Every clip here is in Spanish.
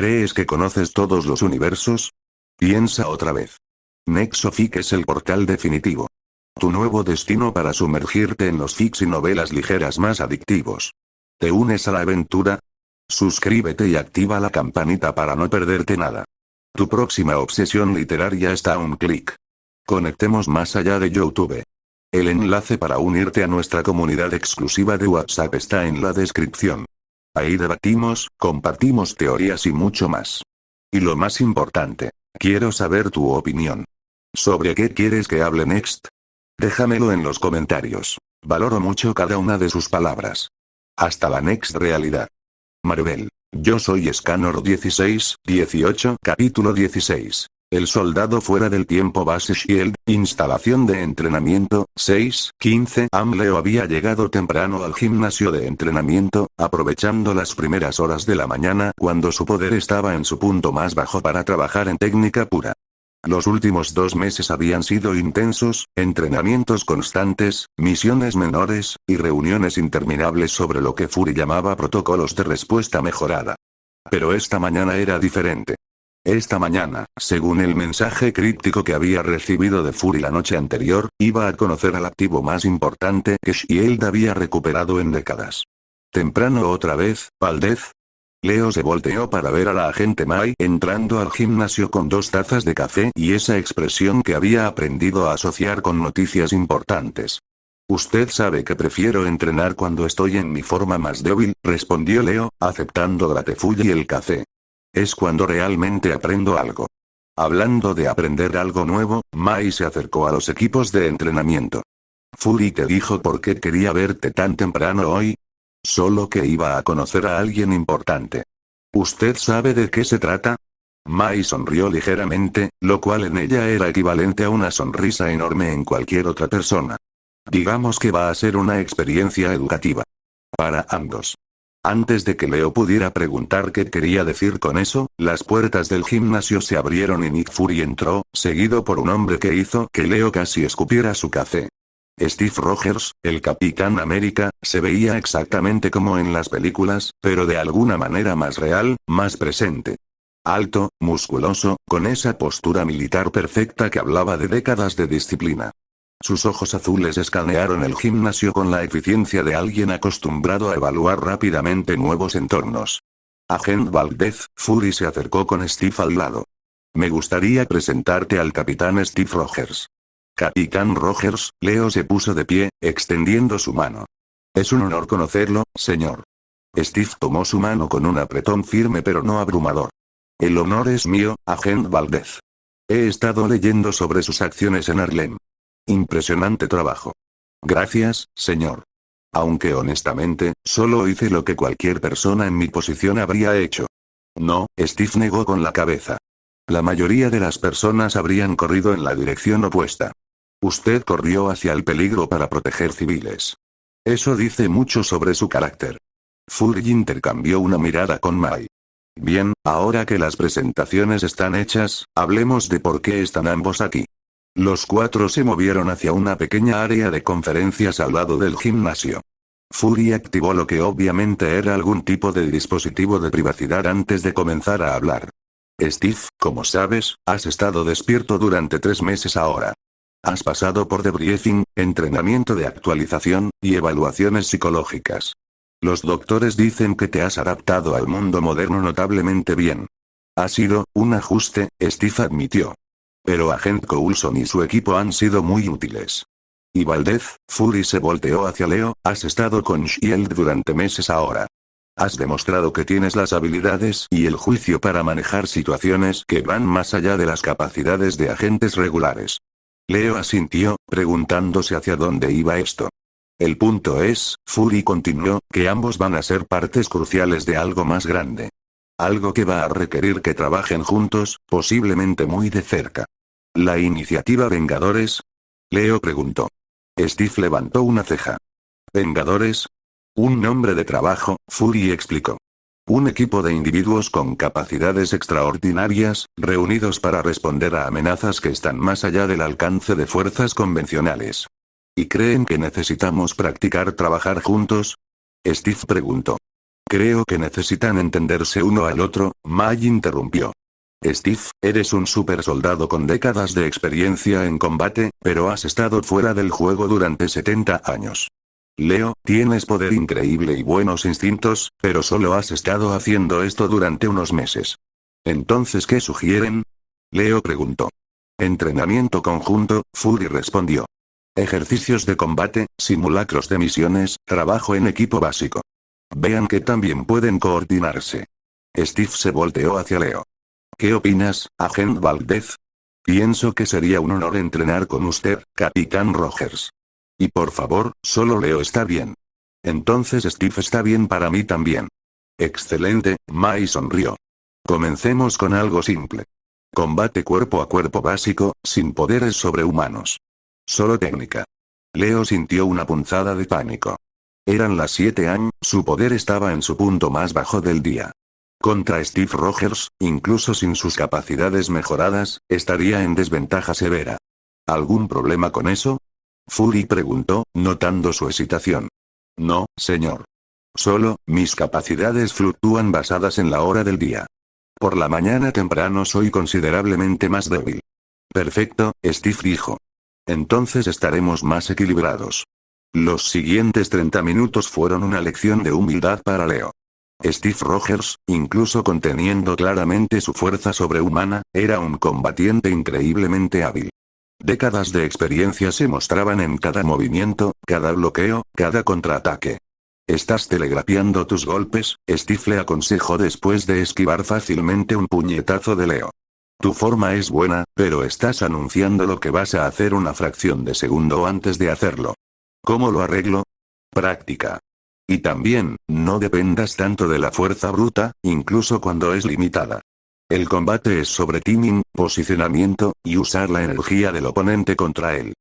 ¿Crees que conoces todos los universos? Piensa otra vez. Nexofic es el portal definitivo. Tu nuevo destino para sumergirte en los fics y novelas ligeras más adictivos. ¿Te unes a la aventura? Suscríbete y activa la campanita para no perderte nada. Tu próxima obsesión literaria está a un clic. Conectemos más allá de YouTube. El enlace para unirte a nuestra comunidad exclusiva de WhatsApp está en la descripción. Ahí debatimos, compartimos teorías y mucho más. Y lo más importante, quiero saber tu opinión. ¿Sobre qué quieres que hable next? Déjamelo en los comentarios. Valoro mucho cada una de sus palabras. Hasta la next realidad. Marvel. Yo soy Scanner 1618, capítulo 16. El soldado fuera del tiempo base Shield, instalación de entrenamiento, 6:15 am. Leo había llegado temprano al gimnasio de entrenamiento, aprovechando las primeras horas de la mañana cuando su poder estaba en su punto más bajo para trabajar en técnica pura. Los últimos 2 meses habían sido intensos, entrenamientos constantes, misiones menores, y reuniones interminables sobre lo que Fury llamaba protocolos de respuesta mejorada. Pero esta mañana era diferente. Esta mañana, según el mensaje críptico que había recibido de Fury la noche anterior, iba a conocer al activo más importante que Shield había recuperado en décadas. ¿Temprano otra vez, Valdez? Leo se volteó para ver a la agente Mai entrando al gimnasio con 2 tazas de café y esa expresión que había aprendido a asociar con noticias importantes. Usted sabe que prefiero entrenar cuando estoy en mi forma más débil, respondió Leo, aceptando Grateful y el café. Es cuando realmente aprendo algo. Hablando de aprender algo nuevo, Mai se acercó a los equipos de entrenamiento. Fury te dijo por qué quería verte tan temprano hoy. Solo que iba a conocer a alguien importante. ¿Usted sabe de qué se trata? Mai sonrió ligeramente, lo cual en ella era equivalente a una sonrisa enorme en cualquier otra persona. Digamos que va a ser una experiencia educativa. Para ambos. Antes de que Leo pudiera preguntar qué quería decir con eso, las puertas del gimnasio se abrieron y Nick Fury entró, seguido por un hombre que hizo que Leo casi escupiera su café. Steve Rogers, el Capitán América, se veía exactamente como en las películas, pero de alguna manera más real, más presente. Alto, musculoso, con esa postura militar perfecta que hablaba de décadas de disciplina. Sus ojos azules escanearon el gimnasio con la eficiencia de alguien acostumbrado a evaluar rápidamente nuevos entornos. Agent Valdez, Fury se acercó con Steve al lado. Me gustaría presentarte al Capitán Steve Rogers. Capitán Rogers, Leo se puso de pie, extendiendo su mano. Es un honor conocerlo, señor. Steve tomó su mano con un apretón firme pero no abrumador. El honor es mío, Agent Valdez. He estado leyendo sobre sus acciones en Harlem. Impresionante trabajo. Gracias, señor. Aunque honestamente, solo hice lo que cualquier persona en mi posición habría hecho. No, Steve negó con la cabeza. La mayoría de las personas habrían corrido en la dirección opuesta. Usted corrió hacia el peligro para proteger civiles. Eso dice mucho sobre su carácter. Fury intercambió una mirada con Mai. Bien, ahora que las presentaciones están hechas, hablemos de por qué están ambos aquí. Los 4 se movieron hacia una pequeña área de conferencias al lado del gimnasio. Fury activó lo que obviamente era algún tipo de dispositivo de privacidad antes de comenzar a hablar. Steve, como sabes, has estado despierto durante 3 meses ahora. Has pasado por debriefing, entrenamiento de actualización, y evaluaciones psicológicas. Los doctores dicen que te has adaptado al mundo moderno notablemente bien. Ha sido un ajuste, Steve admitió. Pero Agent Coulson y su equipo han sido muy útiles. Y Valdez, Fury se volteó hacia Leo, has estado con Shield durante meses ahora. Has demostrado que tienes las habilidades y el juicio para manejar situaciones que van más allá de las capacidades de agentes regulares. Leo asintió, preguntándose hacia dónde iba esto. El punto es, Fury continuó, que ambos van a ser partes cruciales de algo más grande. Algo que va a requerir que trabajen juntos, posiblemente muy de cerca. ¿La iniciativa Vengadores? Leo preguntó. Steve levantó una ceja. ¿Vengadores? Un nombre de trabajo, Fury explicó. Un equipo de individuos con capacidades extraordinarias, reunidos para responder a amenazas que están más allá del alcance de fuerzas convencionales. ¿Y creen que necesitamos practicar trabajar juntos? Steve preguntó. Creo que necesitan entenderse uno al otro, Mai interrumpió. Steve, eres un super soldado con décadas de experiencia en combate, pero has estado fuera del juego durante 70 años. Leo, tienes poder increíble y buenos instintos, pero solo has estado haciendo esto durante unos meses. Entonces, ¿qué sugieren? Leo preguntó. Entrenamiento conjunto, Fury respondió. Ejercicios de combate, simulacros de misiones, trabajo en equipo básico. Vean que también pueden coordinarse. Steve se volteó hacia Leo. ¿Qué opinas, agente Valdez? Pienso que sería un honor entrenar con usted, Capitán Rogers. Y por favor, solo Leo está bien. Entonces Steve está bien para mí también. Excelente, Mai sonrió. Comencemos con algo simple. Combate cuerpo a cuerpo básico, sin poderes sobrehumanos. Solo técnica. Leo sintió una punzada de pánico. Eran las 7 AM, su poder estaba en su punto más bajo del día. Contra Steve Rogers, incluso sin sus capacidades mejoradas, estaría en desventaja severa. ¿Algún problema con eso? Fury preguntó, notando su excitación. No, señor. Solo, mis capacidades fluctúan basadas en la hora del día. Por la mañana temprano soy considerablemente más débil. Perfecto, Steve dijo. Entonces estaremos más equilibrados. Los siguientes 30 minutos fueron una lección de humildad para Leo. Steve Rogers, incluso conteniendo claramente su fuerza sobrehumana, era un combatiente increíblemente hábil. Décadas de experiencia se mostraban en cada movimiento, cada bloqueo, cada contraataque. ¿Estás telegrafiando tus golpes? Steve le aconsejó después de esquivar fácilmente un puñetazo de Leo. Tu forma es buena, pero estás anunciando lo que vas a hacer una fracción de segundo antes de hacerlo. ¿Cómo lo arreglo? Práctica. Y también, no dependas tanto de la fuerza bruta, incluso cuando es limitada. El combate es sobre timing, posicionamiento, y usar la energía del oponente contra él.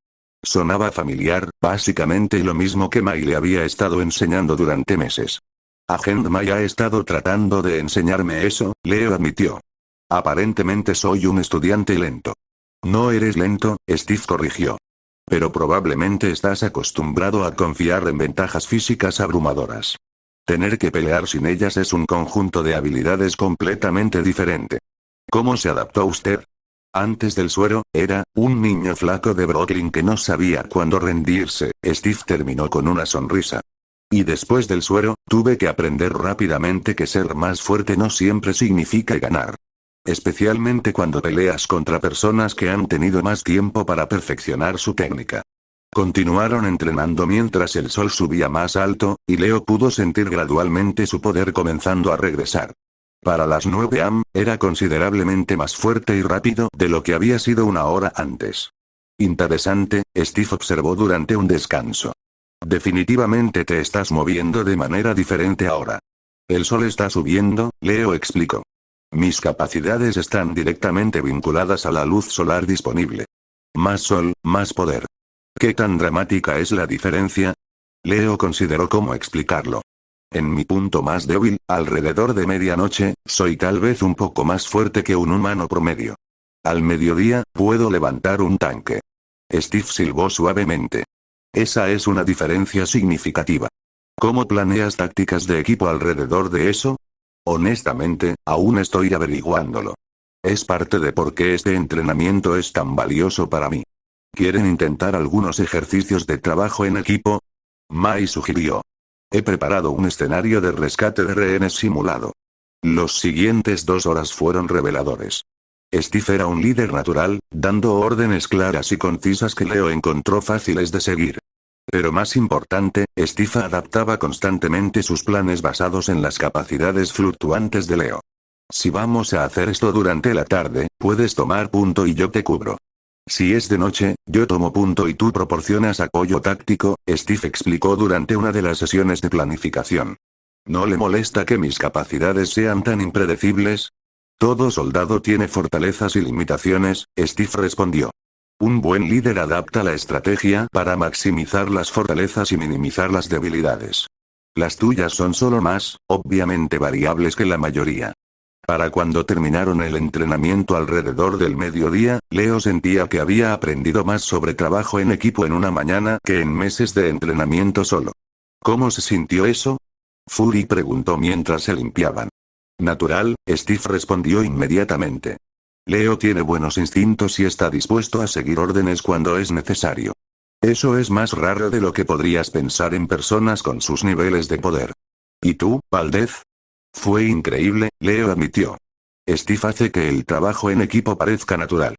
Sonaba familiar, básicamente lo mismo que Mai le había estado enseñando durante meses. Agent Mai ha estado tratando de enseñarme eso, Leo admitió. Aparentemente soy un estudiante lento. No eres lento, Steve corrigió. Pero probablemente estás acostumbrado a confiar en ventajas físicas abrumadoras. Tener que pelear sin ellas es un conjunto de habilidades completamente diferente. ¿Cómo se adaptó usted? Antes del suero, era un niño flaco de Brooklyn que no sabía cuándo rendirse. Steve terminó con una sonrisa. Y después del suero, tuve que aprender rápidamente que ser más fuerte no siempre significa ganar. Especialmente cuando peleas contra personas que han tenido más tiempo para perfeccionar su técnica. Continuaron entrenando mientras el sol subía más alto, y Leo pudo sentir gradualmente su poder comenzando a regresar. Para las 9 AM, era considerablemente más fuerte y rápido de lo que había sido una hora antes. Interesante, Steve observó durante un descanso. Definitivamente te estás moviendo de manera diferente ahora. El sol está subiendo, Leo explicó. Mis capacidades están directamente vinculadas a la luz solar disponible. Más sol, más poder. ¿Qué tan dramática es la diferencia? Leo consideró cómo explicarlo. En mi punto más débil, alrededor de medianoche, soy tal vez un poco más fuerte que un humano promedio. Al mediodía, puedo levantar un tanque. Steve silbó suavemente. Esa es una diferencia significativa. ¿Cómo planeas tácticas de equipo alrededor de eso? Honestamente, aún estoy averiguándolo. Es parte de por qué este entrenamiento es tan valioso para mí. ¿Quieren intentar algunos ejercicios de trabajo en equipo? Mai sugirió. He preparado un escenario de rescate de rehenes simulado. Los siguientes 2 horas fueron reveladores. Steve era un líder natural, dando órdenes claras y concisas que Leo encontró fáciles de seguir. Pero más importante, Steve adaptaba constantemente sus planes basados en las capacidades fluctuantes de Leo. Si vamos a hacer esto durante la tarde, puedes tomar punto y yo te cubro. Si es de noche, yo tomo punto y tú proporcionas apoyo táctico, Steve explicó durante una de las sesiones de planificación. ¿No le molesta que mis capacidades sean tan impredecibles? Todo soldado tiene fortalezas y limitaciones, Steve respondió. Un buen líder adapta la estrategia para maximizar las fortalezas y minimizar las debilidades. Las tuyas son solo más, obviamente variables que la mayoría. Para cuando terminaron el entrenamiento alrededor del mediodía, Leo sentía que había aprendido más sobre trabajo en equipo en una mañana que en meses de entrenamiento solo. ¿Cómo se sintió eso? Fury preguntó mientras se limpiaban. Natural, Steve respondió inmediatamente. Leo tiene buenos instintos y está dispuesto a seguir órdenes cuando es necesario. Eso es más raro de lo que podrías pensar en personas con sus niveles de poder. ¿Y tú, Valdez? Fue increíble, Leo admitió. Steve hace que el trabajo en equipo parezca natural.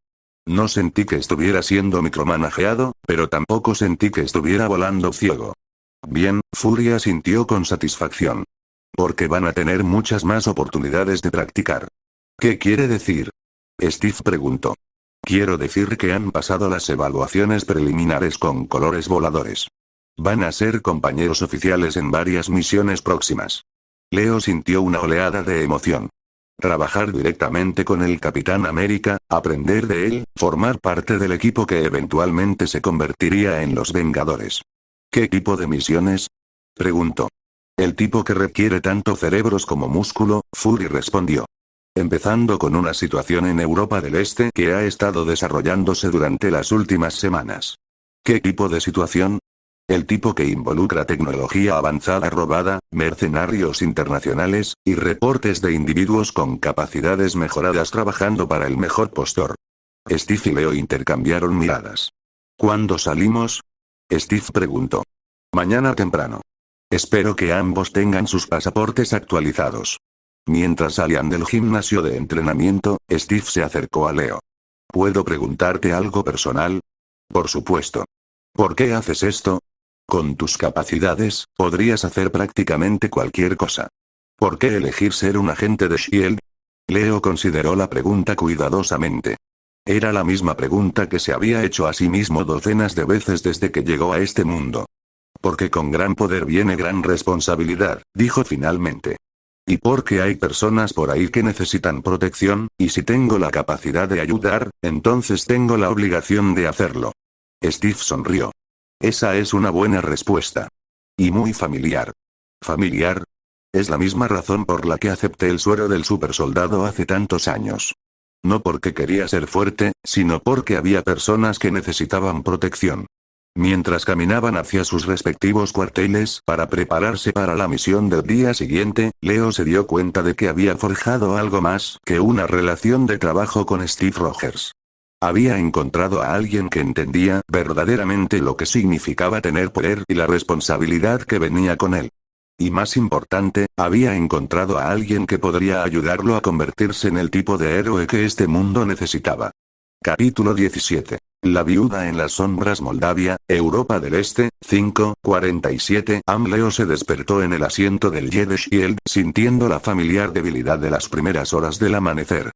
No sentí que estuviera siendo micromanajeado, pero tampoco sentí que estuviera volando ciego. Bien, Fury asintió con satisfacción. Porque van a tener muchas más oportunidades de practicar. ¿Qué quiere decir? Steve preguntó. Quiero decir que han pasado las evaluaciones preliminares con colores voladores. Van a ser compañeros oficiales en varias misiones próximas. Leo sintió una oleada de emoción. Trabajar directamente con el Capitán América, aprender de él, formar parte del equipo que eventualmente se convertiría en los Vengadores. ¿Qué tipo de misiones? Preguntó. El tipo que requiere tanto cerebros como músculo, Fury respondió. Empezando con una situación en Europa del Este que ha estado desarrollándose durante las últimas semanas. ¿Qué tipo de situación? El tipo que involucra tecnología avanzada robada, mercenarios internacionales, y reportes de individuos con capacidades mejoradas trabajando para el mejor postor. Steve y Leo intercambiaron miradas. ¿Cuándo salimos? Steve preguntó. Mañana temprano. Espero que ambos tengan sus pasaportes actualizados. Mientras salían del gimnasio de entrenamiento, Steve se acercó a Leo. ¿Puedo preguntarte algo personal? Por supuesto. ¿Por qué haces esto? Con tus capacidades, podrías hacer prácticamente cualquier cosa. ¿Por qué elegir ser un agente de S.H.I.E.L.D.? Leo consideró la pregunta cuidadosamente. Era la misma pregunta que se había hecho a sí mismo docenas de veces desde que llegó a este mundo. Porque con gran poder viene gran responsabilidad, dijo finalmente. Y porque hay personas por ahí que necesitan protección, y si tengo la capacidad de ayudar, entonces tengo la obligación de hacerlo. Steve sonrió. Esa es una buena respuesta. Y muy familiar. ¿Familiar? Es la misma razón por la que acepté el suero del supersoldado hace tantos años. No porque quería ser fuerte, sino porque había personas que necesitaban protección. Mientras caminaban hacia sus respectivos cuarteles para prepararse para la misión del día siguiente, Leo se dio cuenta de que había forjado algo más que una relación de trabajo con Steve Rogers. Había encontrado a alguien que entendía verdaderamente lo que significaba tener poder y la responsabilidad que venía con él. Y más importante, había encontrado a alguien que podría ayudarlo a convertirse en el tipo de héroe que este mundo necesitaba. Capítulo 17. La viuda en las sombras. Moldavia, Europa del Este, 5:47 am. Leo se despertó en el asiento del jet de S.H.I.E.L.D. sintiendo la familiar debilidad de las primeras horas del amanecer.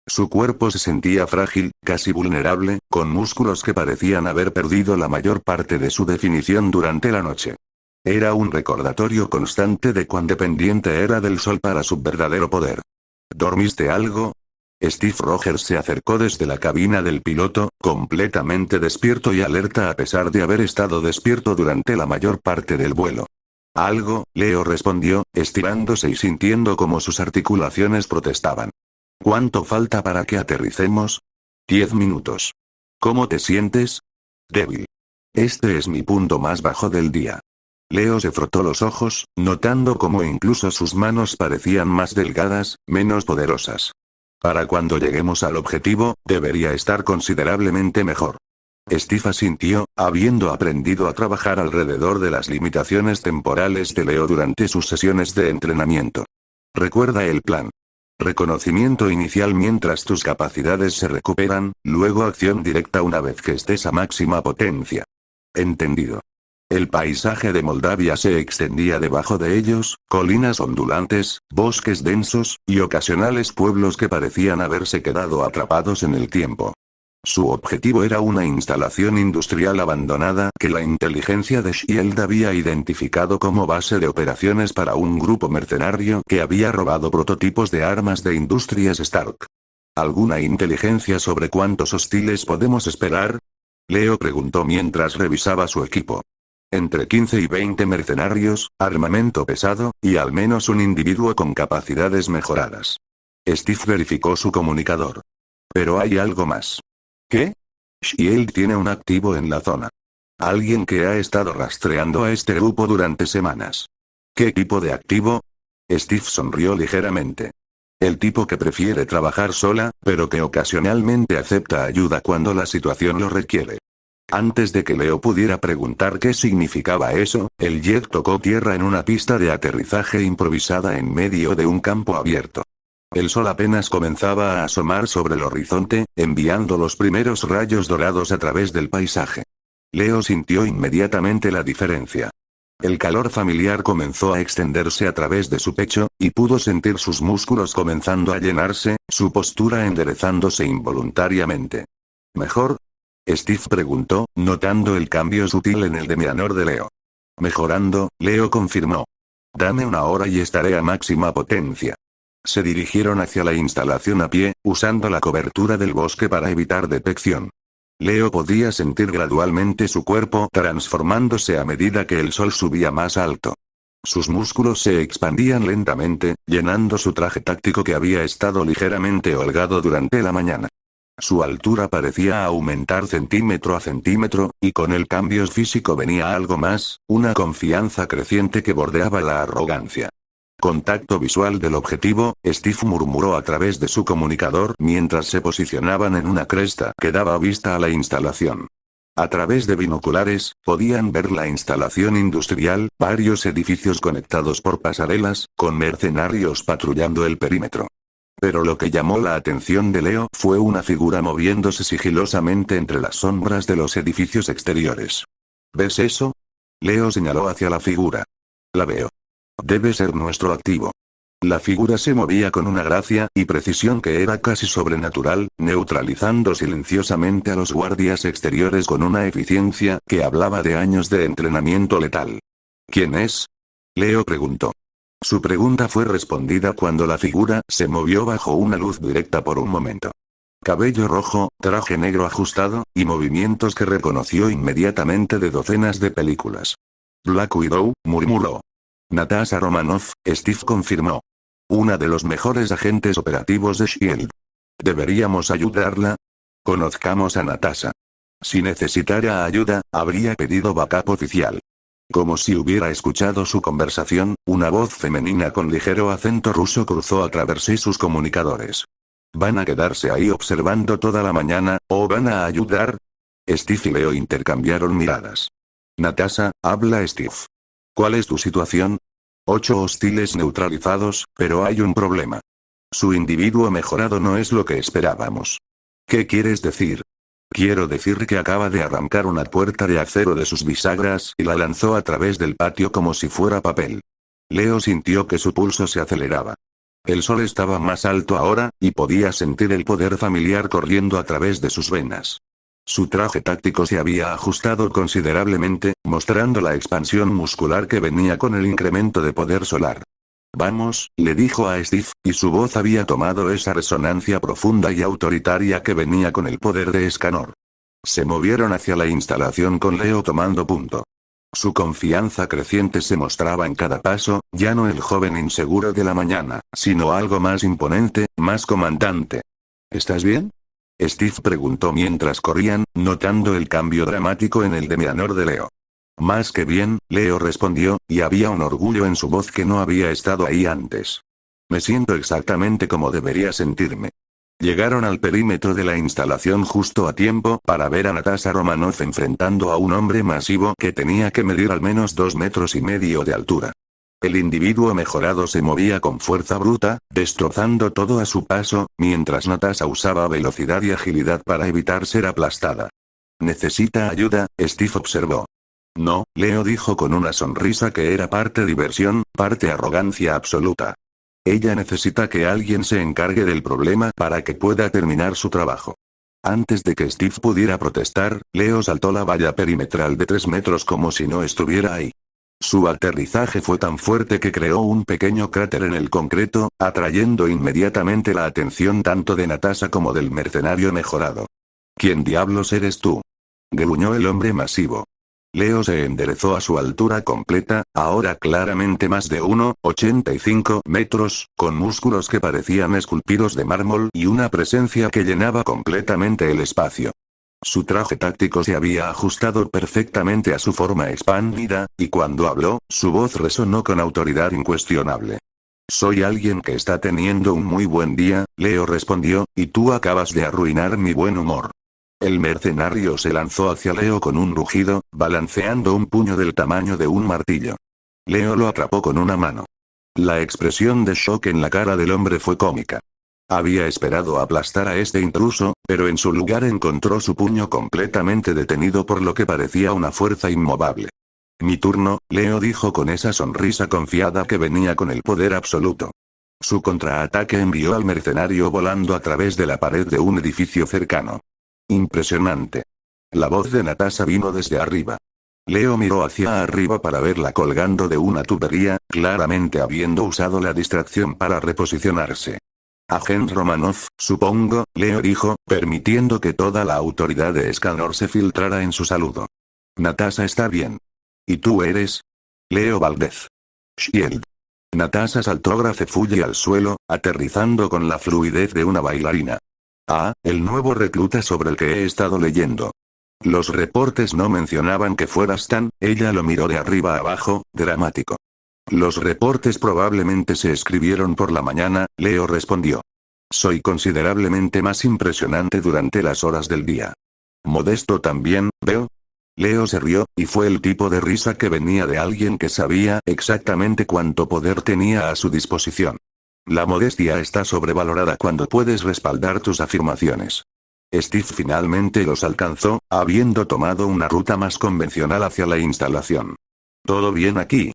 Su cuerpo se sentía frágil, casi vulnerable, con músculos que parecían haber perdido la mayor parte de su definición durante la noche. Era un recordatorio constante de cuán dependiente era del sol para su verdadero poder. ¿Dormiste algo? Steve Rogers se acercó desde la cabina del piloto, completamente despierto y alerta a pesar de haber estado despierto durante la mayor parte del vuelo. Algo, Leo respondió, estirándose y sintiendo como sus articulaciones protestaban. ¿Cuánto falta para que aterricemos? 10 minutos. ¿Cómo te sientes? Débil. Este es mi punto más bajo del día. Leo se frotó los ojos, notando cómo incluso sus manos parecían más delgadas, menos poderosas. Para cuando lleguemos al objetivo, debería estar considerablemente mejor. Steve asintió, habiendo aprendido a trabajar alrededor de las limitaciones temporales de Leo durante sus sesiones de entrenamiento. Recuerda el plan. Reconocimiento inicial mientras tus capacidades se recuperan, luego acción directa una vez que estés a máxima potencia. Entendido. El paisaje de Moldavia se extendía debajo de ellos, colinas ondulantes, bosques densos, y ocasionales pueblos que parecían haberse quedado atrapados en el tiempo. Su objetivo era una instalación industrial abandonada que la inteligencia de S.H.I.E.L.D. había identificado como base de operaciones para un grupo mercenario que había robado prototipos de armas de Industrias Stark. ¿Alguna inteligencia sobre cuántos hostiles podemos esperar? Leo preguntó mientras revisaba su equipo. Entre 15 y 20 mercenarios, armamento pesado, y al menos un individuo con capacidades mejoradas. Steve verificó su comunicador. Pero hay algo más. ¿Qué? S.H.I.E.L.D. tiene un activo en la zona. Alguien que ha estado rastreando a este grupo durante semanas. ¿Qué tipo de activo? Steve sonrió ligeramente. El tipo que prefiere trabajar sola, pero que ocasionalmente acepta ayuda cuando la situación lo requiere. Antes de que Leo pudiera preguntar qué significaba eso, el jet tocó tierra en una pista de aterrizaje improvisada en medio de un campo abierto. El sol apenas comenzaba a asomar sobre el horizonte, enviando los primeros rayos dorados a través del paisaje. Leo sintió inmediatamente la diferencia. El calor familiar comenzó a extenderse a través de su pecho, y pudo sentir sus músculos comenzando a llenarse, su postura enderezándose involuntariamente. ¿Mejor? Steve preguntó, notando el cambio sutil en el demianor de Leo. Mejorando, Leo confirmó. Dame una hora y estaré a máxima potencia. Se dirigieron hacia la instalación a pie, usando la cobertura del bosque para evitar detección. Leo podía sentir gradualmente su cuerpo transformándose a medida que el sol subía más alto. Sus músculos se expandían lentamente, llenando su traje táctico que había estado ligeramente holgado durante la mañana. Su altura parecía aumentar centímetro a centímetro, y con el cambio físico venía algo más, una confianza creciente que bordeaba la arrogancia. Contacto visual del objetivo, Steve murmuró a través de su comunicador mientras se posicionaban en una cresta que daba vista a la instalación. A través de binoculares, podían ver la instalación industrial, varios edificios conectados por pasarelas, con mercenarios patrullando el perímetro. Pero lo que llamó la atención de Leo fue una figura moviéndose sigilosamente entre las sombras de los edificios exteriores. ¿Ves eso? Leo señaló hacia la figura. La veo. Debe ser nuestro activo. La figura se movía con una gracia y precisión que era casi sobrenatural, neutralizando silenciosamente a los guardias exteriores con una eficiencia que hablaba de años de entrenamiento letal. ¿Quién es? Leo preguntó. Su pregunta fue respondida cuando la figura se movió bajo una luz directa por un momento. Cabello rojo, traje negro ajustado, y movimientos que reconoció inmediatamente de docenas de películas. Black Widow, murmuró. Natasha Romanoff, Steve confirmó. Una de los mejores agentes operativos de S.H.I.E.L.D. ¿Deberíamos ayudarla? Conozcamos a Natasha. Si necesitara ayuda, habría pedido backup oficial. Como si hubiera escuchado su conversación, una voz femenina con ligero acento ruso cruzó a través de sus comunicadores. ¿Van a quedarse ahí observando toda la mañana, o van a ayudar? Steve y Leo intercambiaron miradas. Natasha, habla Steve. ¿Cuál es tu situación? 8 hostiles neutralizados, pero hay un problema. Su individuo mejorado no es lo que esperábamos. ¿Qué quieres decir? Quiero decir que acaba de arrancar una puerta de acero de sus bisagras y la lanzó a través del patio como si fuera papel. Leo sintió que su pulso se aceleraba. El sol estaba más alto ahora, y podía sentir el poder familiar corriendo a través de sus venas. Su traje táctico se había ajustado considerablemente, mostrando la expansión muscular que venía con el incremento de poder solar. Vamos, le dijo a Steve, y su voz había tomado esa resonancia profunda y autoritaria que venía con el poder de Escanor. Se movieron hacia la instalación con Leo tomando punto. Su confianza creciente se mostraba en cada paso, ya no el joven inseguro de la mañana, sino algo más imponente, más comandante. ¿Estás bien? Steve preguntó mientras corrían, notando el cambio dramático en el demianor de Leo. Más que bien, Leo respondió, y había un orgullo en su voz que no había estado ahí antes. Me siento exactamente como debería sentirme. Llegaron al perímetro de la instalación justo a tiempo para ver a Natasha Romanoff enfrentando a un hombre masivo que tenía que medir al menos 2,5 metros de altura. El individuo mejorado se movía con fuerza bruta, destrozando todo a su paso, mientras Natasha usaba velocidad y agilidad para evitar ser aplastada. ¿Necesita ayuda? Steve observó. No, Leo dijo con una sonrisa que era parte diversión, parte arrogancia absoluta. Ella necesita que alguien se encargue del problema para que pueda terminar su trabajo. Antes de que Steve pudiera protestar, Leo saltó la valla perimetral de 3 metros como si no estuviera ahí. Su aterrizaje fue tan fuerte que creó un pequeño cráter en el concreto, atrayendo inmediatamente la atención tanto de Natasha como del mercenario mejorado. ¿Quién diablos eres tú? Gruñó el hombre masivo. Leo se enderezó a su altura completa, ahora claramente más de 1,85 metros, con músculos que parecían esculpidos de mármol y una presencia que llenaba completamente el espacio. Su traje táctico se había ajustado perfectamente a su forma expandida, y cuando habló, su voz resonó con autoridad incuestionable. Soy alguien que está teniendo un muy buen día, Leo respondió, y tú acabas de arruinar mi buen humor. El mercenario se lanzó hacia Leo con un rugido, balanceando un puño del tamaño de un martillo. Leo lo atrapó con una mano. La expresión de shock en la cara del hombre fue cómica. Había esperado aplastar a este intruso, pero en su lugar encontró su puño completamente detenido por lo que parecía una fuerza inmovable. Mi turno, Leo dijo con esa sonrisa confiada que venía con el poder absoluto. Su contraataque envió al mercenario volando a través de la pared de un edificio cercano. Impresionante. La voz de Natasha vino desde arriba. Leo miró hacia arriba para verla colgando de una tubería, claramente habiendo usado la distracción para reposicionarse. Agent Romanov, supongo, Leo dijo, permitiendo que toda la autoridad de Escanor se filtrara en su saludo. Natasha está bien. ¿Y tú eres? Leo Valdez. Shield. Natasha saltó gracefulle al suelo, aterrizando con la fluidez de una bailarina. Ah, el nuevo recluta sobre el que he estado leyendo. Los reportes no mencionaban que fueras tan, ella lo miró de arriba a abajo, dramático. Los reportes probablemente se escribieron por la mañana, Leo respondió. Soy considerablemente más impresionante durante las horas del día. Modesto también, veo. Leo se rió, y fue el tipo de risa que venía de alguien que sabía exactamente cuánto poder tenía a su disposición. La modestia está sobrevalorada cuando puedes respaldar tus afirmaciones. Steve finalmente los alcanzó, habiendo tomado una ruta más convencional hacia la instalación. ¿Todo bien aquí?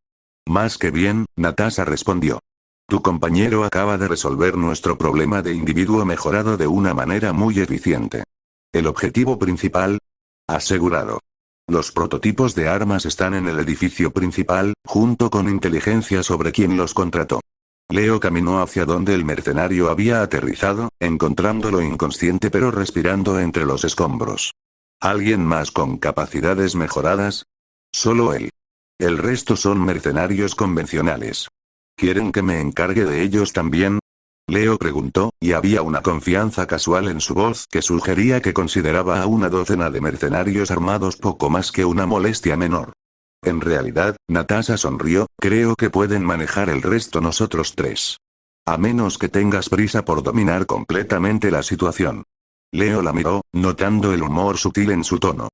Más que bien, Natasha respondió. Tu compañero acaba de resolver nuestro problema de individuo mejorado de una manera muy eficiente. ¿El objetivo principal? Asegurado. Los prototipos de armas están en el edificio principal, junto con inteligencia sobre quién los contrató. Leo caminó hacia donde el mercenario había aterrizado, encontrándolo inconsciente pero respirando entre los escombros. ¿Alguien más con capacidades mejoradas? Solo él. El resto son mercenarios convencionales. ¿Quieren que me encargue de ellos también? Leo preguntó, y había una confianza casual en su voz que sugería que consideraba a una docena de mercenarios armados poco más que una molestia menor. En realidad, Natasha sonrió, creo que pueden manejar el resto nosotros tres. A menos que tengas prisa por dominar completamente la situación. Leo la miró, notando el humor sutil en su tono.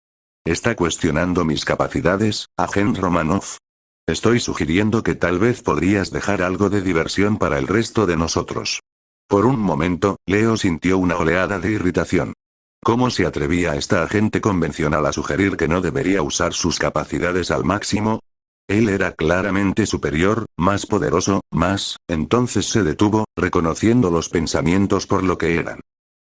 ¿Está cuestionando mis capacidades, agent Romanov? Estoy sugiriendo que tal vez podrías dejar algo de diversión para el resto de nosotros. Por un momento, Leo sintió una oleada de irritación. ¿Cómo se atrevía esta agente convencional a sugerir que no debería usar sus capacidades al máximo? Él era claramente superior, más poderoso, más, entonces se detuvo, reconociendo los pensamientos por lo que eran.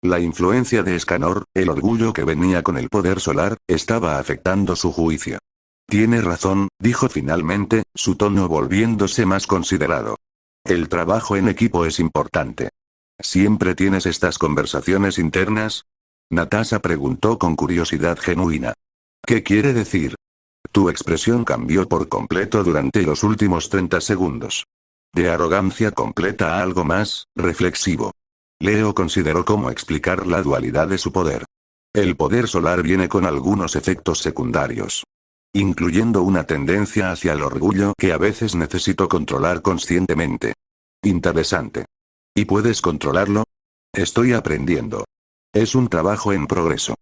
La influencia de Escanor, el orgullo que venía con el poder solar, estaba afectando su juicio. Tiene razón, dijo finalmente, su tono volviéndose más considerado. El trabajo en equipo es importante. ¿Siempre tienes estas conversaciones internas? Natasha preguntó con curiosidad genuina. ¿Qué quiere decir? Tu expresión cambió por completo durante los últimos 30 segundos. De arrogancia completa a algo más, reflexivo. Leo consideró cómo explicar la dualidad de su poder. El poder solar viene con algunos efectos secundarios. Incluyendo una tendencia hacia el orgullo que a veces necesito controlar conscientemente. Interesante. ¿Y puedes controlarlo? Estoy aprendiendo. Es un trabajo en progreso.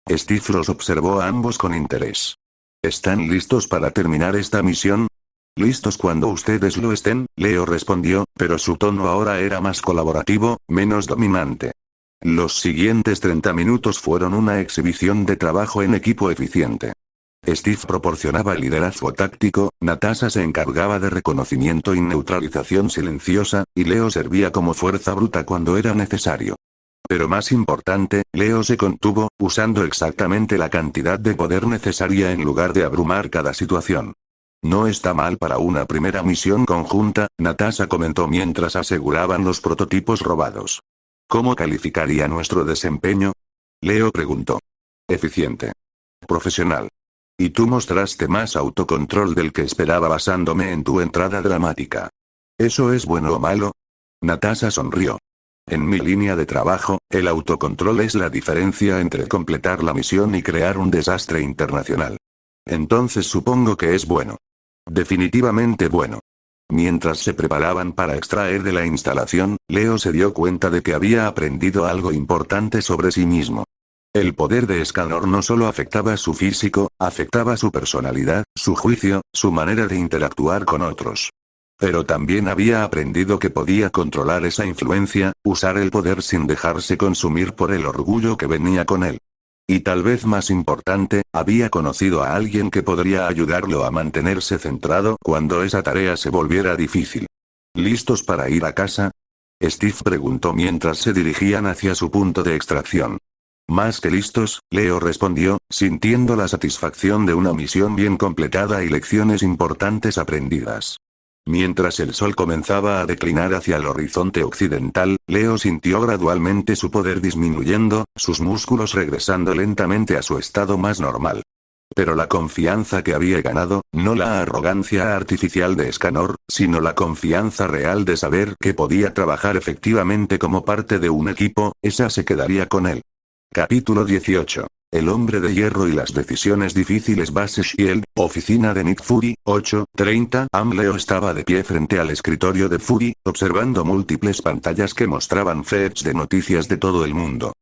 Steve los observó a ambos con interés. ¿Están listos para terminar esta misión? Listos cuando ustedes lo estén, Leo respondió, pero su tono ahora era más colaborativo, menos dominante. Los siguientes 30 minutos fueron una exhibición de trabajo en equipo eficiente. Steve proporcionaba el liderazgo táctico, Natasha se encargaba de reconocimiento y neutralización silenciosa, y Leo servía como fuerza bruta cuando era necesario. Pero más importante, Leo se contuvo, usando exactamente la cantidad de poder necesaria en lugar de abrumar cada situación. No está mal para una primera misión conjunta, Natasha comentó mientras aseguraban los prototipos robados. ¿Cómo calificaría nuestro desempeño? Leo preguntó. Eficiente. Profesional. Y tú mostraste más autocontrol del que esperaba basándome en tu entrada dramática. ¿Eso es bueno o malo? Natasha sonrió. En mi línea de trabajo, el autocontrol es la diferencia entre completar la misión y crear un desastre internacional. Entonces supongo que es bueno. Definitivamente bueno. Mientras se preparaban para extraer de la instalación, Leo se dio cuenta de que había aprendido algo importante sobre sí mismo. El poder de Escanor no solo afectaba su físico, afectaba su personalidad, su juicio, su manera de interactuar con otros. Pero también había aprendido que podía controlar esa influencia, usar el poder sin dejarse consumir por el orgullo que venía con él. Y tal vez más importante, había conocido a alguien que podría ayudarlo a mantenerse centrado cuando esa tarea se volviera difícil. ¿Listos para ir a casa? Steve preguntó mientras se dirigían hacia su punto de extracción. Más que listos, Leo respondió, sintiendo la satisfacción de una misión bien completada y lecciones importantes aprendidas. Mientras el sol comenzaba a declinar hacia el horizonte occidental, Leo sintió gradualmente su poder disminuyendo, sus músculos regresando lentamente a su estado más normal. Pero la confianza que había ganado, no la arrogancia artificial de Escanor, sino la confianza real de saber que podía trabajar efectivamente como parte de un equipo, esa se quedaría con él. Capítulo 18. El hombre de hierro y las decisiones difíciles. Base Shield, oficina de Nick Fury, 8:30 am. Leo estaba de pie frente al escritorio de Fury, observando múltiples pantallas que mostraban feeds de noticias de todo el mundo.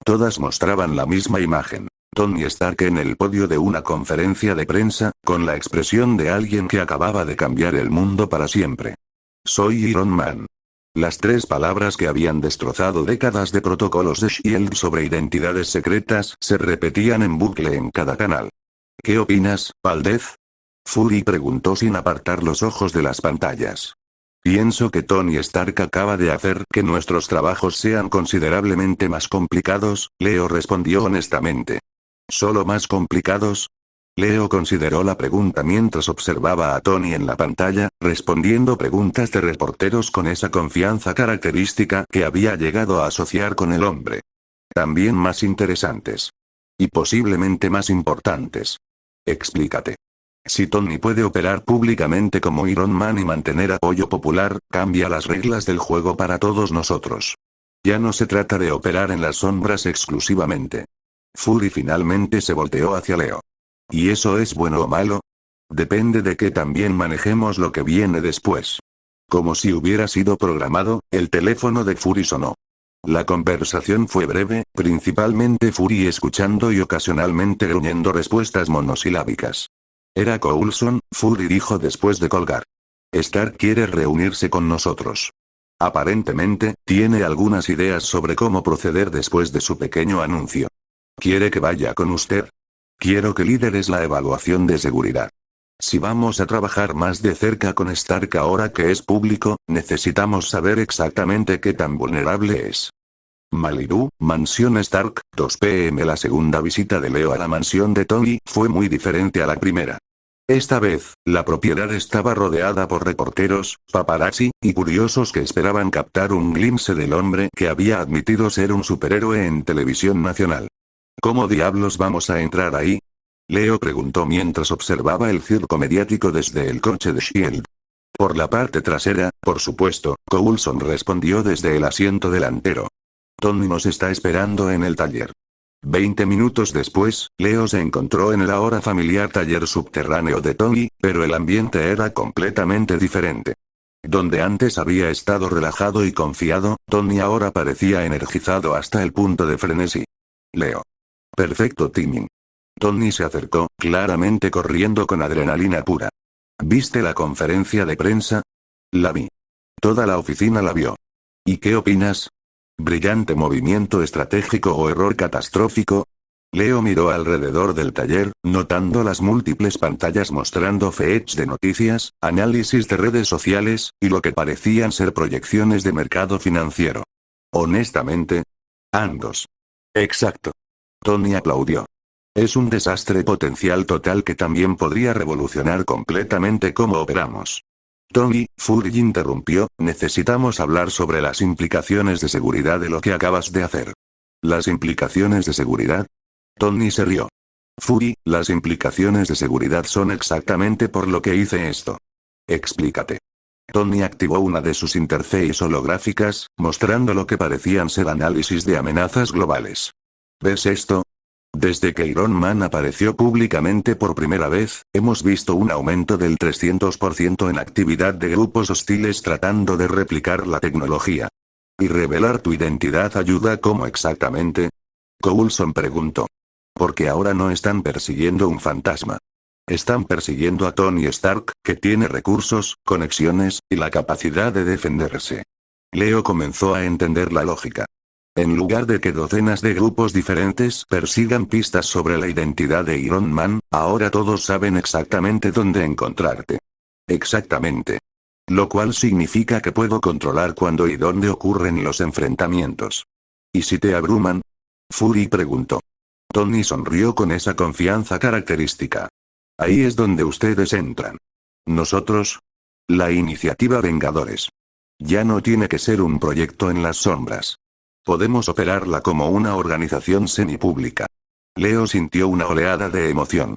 Todas mostraban la misma imagen. Tony Stark en el podio de una conferencia de prensa, con la expresión de alguien que acababa de cambiar el mundo para siempre. Soy Iron Man. Las tres palabras que habían destrozado décadas de protocolos de SHIELD sobre identidades secretas se repetían en bucle en cada canal. ¿Qué opinas, Valdez? Fury preguntó sin apartar los ojos de las pantallas. Pienso que Tony Stark acaba de hacer que nuestros trabajos sean considerablemente más complicados, Leo respondió honestamente. ¿Solo más complicados? Leo consideró la pregunta mientras observaba a Tony en la pantalla, respondiendo preguntas de reporteros con esa confianza característica que había llegado a asociar con el hombre. También más interesantes. Y posiblemente más importantes. Explícate. Si Tony puede operar públicamente como Iron Man y mantener apoyo popular, cambia las reglas del juego para todos nosotros. Ya no se trata de operar en las sombras exclusivamente. Fury finalmente se volteó hacia Leo. ¿Y eso es bueno o malo? Depende de que también manejemos lo que viene después. Como si hubiera sido programado, el teléfono de Fury sonó. La conversación fue breve, principalmente Fury escuchando y ocasionalmente gruñendo respuestas monosilábicas. Era Coulson, Fury dijo después de colgar. Stark quiere reunirse con nosotros. Aparentemente, tiene algunas ideas sobre cómo proceder después de su pequeño anuncio. ¿Quiere que vaya con usted? Quiero que lideres la evaluación de seguridad. Si vamos a trabajar más de cerca con Stark ahora que es público, necesitamos saber exactamente qué tan vulnerable es. Malibu, Mansión Stark, 2 p.m. La segunda visita de Leo a la mansión de Tony fue muy diferente a la primera. Esta vez, la propiedad estaba rodeada por reporteros, paparazzi, y curiosos que esperaban captar un glimpse del hombre que había admitido ser un superhéroe en televisión nacional. ¿Cómo diablos vamos a entrar ahí? Leo preguntó mientras observaba el circo mediático desde el coche de SHIELD. Por la parte trasera, por supuesto, Coulson respondió desde el asiento delantero. Tony nos está esperando en el taller. 20 minutos después, Leo se encontró en el ahora familiar taller subterráneo de Tony, pero el ambiente era completamente diferente. Donde antes había estado relajado y confiado, Tony ahora parecía energizado hasta el punto de frenesí. Leo. Perfecto timing. Tony se acercó, claramente corriendo con adrenalina pura. ¿Viste la conferencia de prensa? La vi. Toda la oficina la vio. ¿Y qué opinas? ¿Brillante movimiento estratégico o error catastrófico? Leo miró alrededor del taller, notando las múltiples pantallas mostrando feeds de noticias, análisis de redes sociales, y lo que parecían ser proyecciones de mercado financiero. Honestamente, ambos. Exacto. Tony aplaudió. Es un desastre potencial total que también podría revolucionar completamente cómo operamos. Tony, Fury interrumpió, necesitamos hablar sobre las implicaciones de seguridad de lo que acabas de hacer. ¿Las implicaciones de seguridad? Tony se rió. Fury, las implicaciones de seguridad son exactamente por lo que hice esto. Explícate. Tony activó una de sus interfaces holográficas, mostrando lo que parecían ser análisis de amenazas globales. ¿Ves esto? Desde que Iron Man apareció públicamente por primera vez, hemos visto un aumento del 300% en actividad de grupos hostiles tratando de replicar la tecnología. ¿Y revelar tu identidad ayuda cómo exactamente? Coulson preguntó. Porque ahora no están persiguiendo un fantasma. Están persiguiendo a Tony Stark, que tiene recursos, conexiones, y la capacidad de defenderse. Leo comenzó a entender la lógica. En lugar de que docenas de grupos diferentes persigan pistas sobre la identidad de Iron Man, ahora todos saben exactamente dónde encontrarte. Exactamente. Lo cual significa que puedo controlar cuándo y dónde ocurren los enfrentamientos. ¿Y si te abruman? Fury preguntó. Tony sonrió con esa confianza característica. Ahí es donde ustedes entran. ¿Nosotros? La iniciativa Vengadores. Ya no tiene que ser un proyecto en las sombras. Podemos operarla como una organización semipública. Leo sintió una oleada de emoción.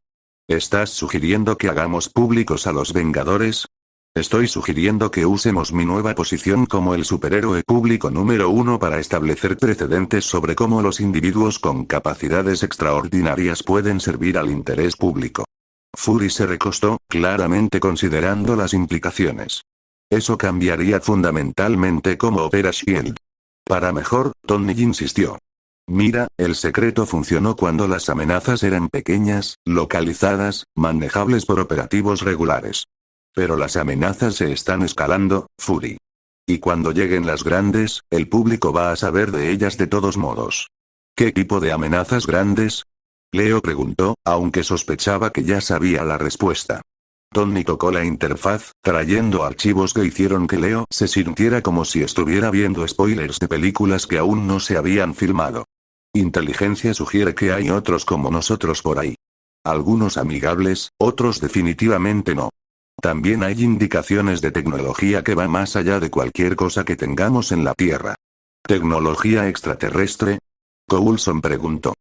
¿Estás sugiriendo que hagamos públicos a los Vengadores? Estoy sugiriendo que usemos mi nueva posición como el superhéroe público número 1 para establecer precedentes sobre cómo los individuos con capacidades extraordinarias pueden servir al interés público. Fury se recostó, claramente considerando las implicaciones. Eso cambiaría fundamentalmente cómo opera S.H.I.E.L.D. Para mejor, Tony insistió. Mira, el secreto funcionó cuando las amenazas eran pequeñas, localizadas, manejables por operativos regulares. Pero las amenazas se están escalando, Fury. Y cuando lleguen las grandes, el público va a saber de ellas de todos modos. ¿Qué tipo de amenazas grandes? Leo preguntó, aunque sospechaba que ya sabía la respuesta. Tony tocó la interfaz, trayendo archivos que hicieron que Leo se sintiera como si estuviera viendo spoilers de películas que aún no se habían filmado. Inteligencia sugiere que hay otros como nosotros por ahí. Algunos amigables, otros definitivamente no. También hay indicaciones de tecnología que va más allá de cualquier cosa que tengamos en la Tierra. ¿Tecnología extraterrestre? Coulson preguntó.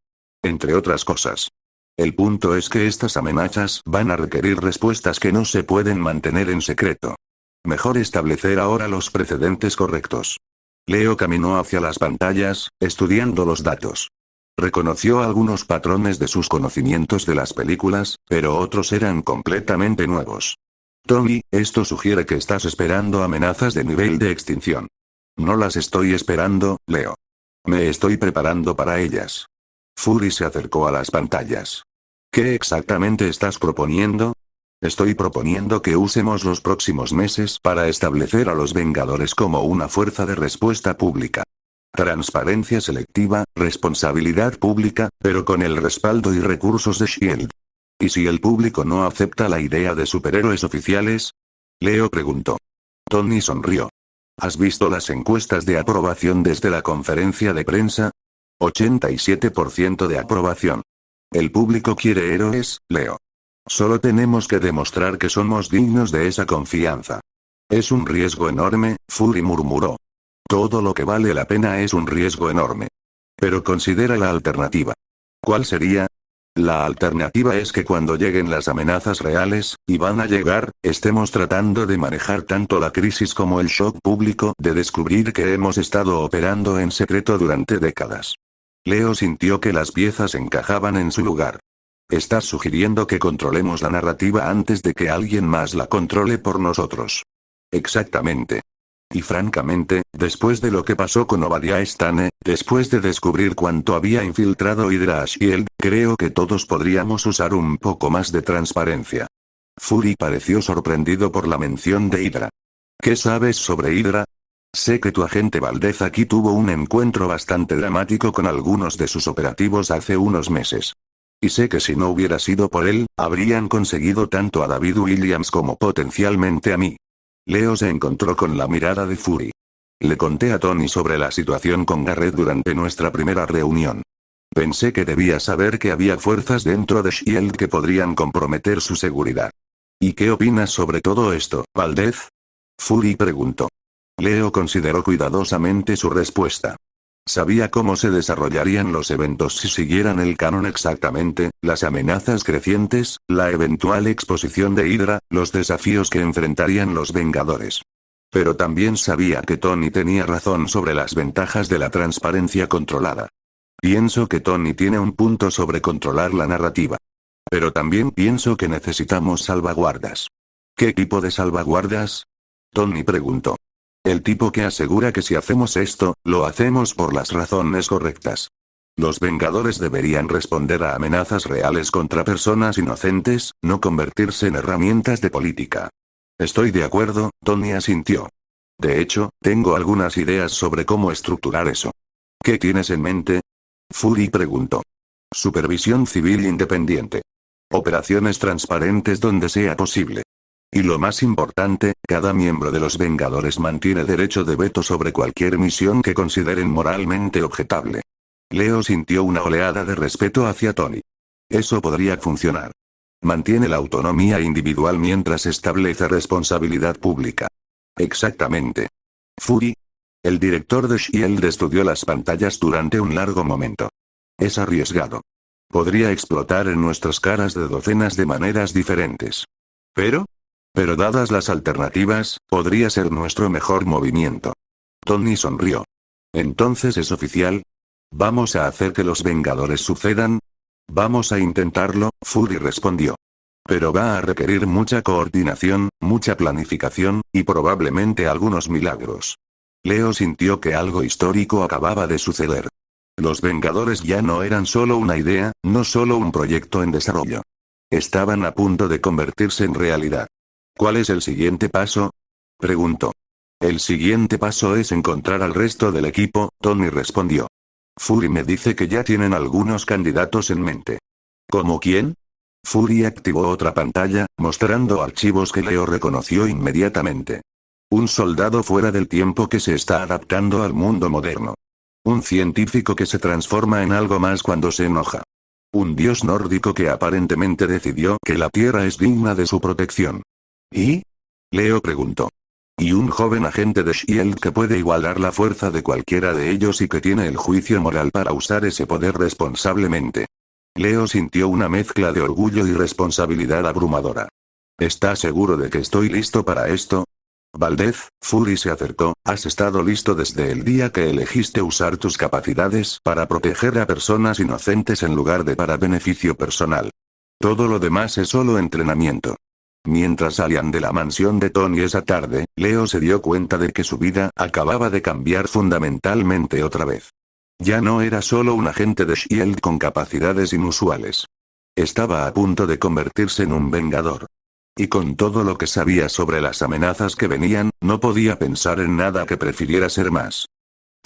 Entre otras cosas. El punto es que estas amenazas van a requerir respuestas que no se pueden mantener en secreto. Mejor establecer ahora los precedentes correctos. Leo caminó hacia las pantallas, estudiando los datos. Reconoció algunos patrones de sus conocimientos de las películas, pero otros eran completamente nuevos. Tony, esto sugiere que estás esperando amenazas de nivel de extinción. No las estoy esperando, Leo. Me estoy preparando para ellas. Fury se acercó a las pantallas. ¿Qué exactamente estás proponiendo? Estoy proponiendo que usemos los próximos meses para establecer a los Vengadores como una fuerza de respuesta pública. Transparencia selectiva, responsabilidad pública, pero con el respaldo y recursos de S.H.I.E.L.D. ¿Y si el público no acepta la idea de superhéroes oficiales? Leo preguntó. Tony sonrió. ¿Has visto las encuestas de aprobación desde la conferencia de prensa? 87% de aprobación. El público quiere héroes, Leo. Solo tenemos que demostrar que somos dignos de esa confianza. Es un riesgo enorme, Fury murmuró. Todo lo que vale la pena es un riesgo enorme. Pero considera la alternativa. ¿Cuál sería? La alternativa es que cuando lleguen las amenazas reales, y van a llegar, estemos tratando de manejar tanto la crisis como el shock público de descubrir que hemos estado operando en secreto durante décadas. Leo sintió que las piezas encajaban en su lugar. Estás sugiriendo que controlemos la narrativa antes de que alguien más la controle por nosotros. Exactamente. Y francamente, después de lo que pasó con Obadiah Stane, después de descubrir cuánto había infiltrado Hydra a S.H.I.E.L.D., creo que todos podríamos usar un poco más de transparencia. Fury pareció sorprendido por la mención de Hydra. ¿Qué sabes sobre Hydra? Sé que tu agente Valdez aquí tuvo un encuentro bastante dramático con algunos de sus operativos hace unos meses. Y sé que si no hubiera sido por él, habrían conseguido tanto a David Williams como potencialmente a mí. Leo se encontró con la mirada de Fury. Le conté a Tony sobre la situación con Garrett durante nuestra primera reunión. Pensé que debía saber que había fuerzas dentro de S.H.I.E.L.D. que podrían comprometer su seguridad. ¿Y qué opinas sobre todo esto, Valdez? Fury preguntó. Leo consideró cuidadosamente su respuesta. Sabía cómo se desarrollarían los eventos si siguieran el canon exactamente, las amenazas crecientes, la eventual exposición de Hydra, los desafíos que enfrentarían los Vengadores. Pero también sabía que Tony tenía razón sobre las ventajas de la transparencia controlada. Pienso que Tony tiene un punto sobre controlar la narrativa. Pero también pienso que necesitamos salvaguardas. ¿Qué tipo de salvaguardas? Tony preguntó. El tipo que asegura que si hacemos esto, lo hacemos por las razones correctas. Los Vengadores deberían responder a amenazas reales contra personas inocentes, no convertirse en herramientas de política. Estoy de acuerdo, Tony asintió. De hecho, tengo algunas ideas sobre cómo estructurar eso. ¿Qué tienes en mente? Fury preguntó. Supervisión civil independiente. Operaciones transparentes donde sea posible. Y lo más importante, cada miembro de los Vengadores mantiene derecho de veto sobre cualquier misión que consideren moralmente objetable. Leo sintió una oleada de respeto hacia Tony. Eso podría funcionar. Mantiene la autonomía individual mientras establece responsabilidad pública. Exactamente. Fury. El director de S.H.I.E.L.D. estudió las pantallas durante un largo momento. Es arriesgado. Podría explotar en nuestras caras de docenas de maneras diferentes. Pero dadas las alternativas, podría ser nuestro mejor movimiento. Tony sonrió. ¿Entonces es oficial? ¿Vamos a hacer que los Vengadores sucedan? Vamos a intentarlo, Fury respondió. Pero va a requerir mucha coordinación, mucha planificación, y probablemente algunos milagros. Leo sintió que algo histórico acababa de suceder. Los Vengadores ya no eran solo una idea, no solo un proyecto en desarrollo. Estaban a punto de convertirse en realidad. ¿Cuál es el siguiente paso? Preguntó. El siguiente paso es encontrar al resto del equipo, Tony respondió. Fury me dice que ya tienen algunos candidatos en mente. ¿Cómo quién? Fury activó otra pantalla, mostrando archivos que Leo reconoció inmediatamente. Un soldado fuera del tiempo que se está adaptando al mundo moderno. Un científico que se transforma en algo más cuando se enoja. Un dios nórdico que aparentemente decidió que la Tierra es digna de su protección. ¿Y? Leo preguntó. Y un joven agente de S.H.I.E.L.D. que puede igualar la fuerza de cualquiera de ellos y que tiene el juicio moral para usar ese poder responsablemente. Leo sintió una mezcla de orgullo y responsabilidad abrumadora. ¿Estás seguro de que estoy listo para esto? Valdez, Fury se acercó, has estado listo desde el día que elegiste usar tus capacidades para proteger a personas inocentes en lugar de para beneficio personal. Todo lo demás es solo entrenamiento. Mientras salían de la mansión de Tony esa tarde, Leo se dio cuenta de que su vida acababa de cambiar fundamentalmente otra vez. Ya no era solo un agente de S.H.I.E.L.D. con capacidades inusuales. Estaba a punto de convertirse en un vengador. Y con todo lo que sabía sobre las amenazas que venían, no podía pensar en nada que prefiriera ser más.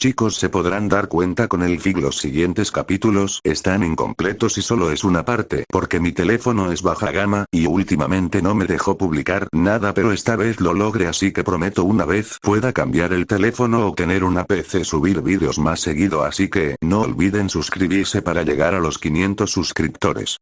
Chicos, se podrán dar cuenta con el feed los siguientes capítulos están incompletos y solo es una parte porque mi teléfono es baja gama y últimamente no me dejó publicar nada, pero esta vez lo logré, así que prometo una vez pueda cambiar el teléfono o tener una PC subir vídeos más seguido, así que no olviden suscribirse para llegar a los 500 suscriptores.